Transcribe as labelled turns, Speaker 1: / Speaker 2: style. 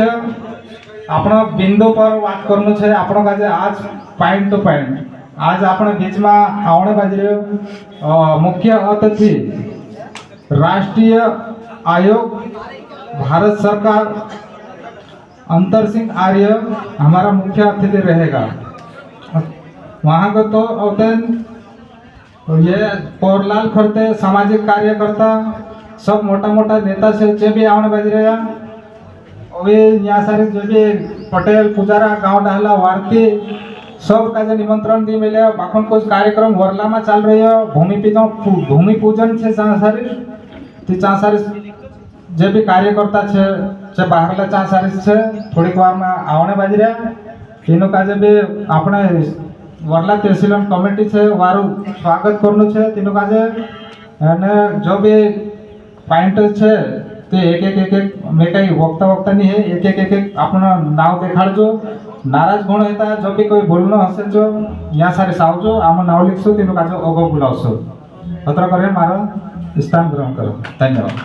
Speaker 1: આપણે બિંદુ પર વાત કરવાનું છે આપણો કાજે આજ પોઈન્ટ ટુ પોઈન્ટ आज આપણે બીચમાં આવણે બાજી રહ્યો મુખ્ય અતિથि राष्ट्रीय आयोग भारत सरकार अंतर सिंह आर्य हमारा मुख्य अतिथि रहेगा। वहाँ को तो औतन ये पोरलाल खरते सामाजिक कार्यकर्ता सब मोटा मोटा नेता से जे भी आवने बाजी रहा अभी यहाँ सारे जो भी पटेल पुजारा गांव डाहला वारती सब का जो निमंत्रण दी मिले बाखन कुछ कार्यक्रम वरला में चल रही है भूमि पूजन से चांसारी जे भी कार्यकर्ता छे जे बाहरला चांसारी छे थोड़ी वार में आवने बाजी रहा तीनों का जो भी अपने वरला तहसील कमिटी छे वारू स्वागत करनु छे तीनों का जो भी पॉइंट छे ते एक मैं कहीं वक्ता नहीं है एक अपना नाव देखाड़जो नाराज गुण होता जो भी कोई बोलना हसे जो यहाँ सारे सावजो आम नाव लिखसो तीनों का अगो बुलावसो अत्र करे मारा स्थान ग्रहण करो। धन्यवाद।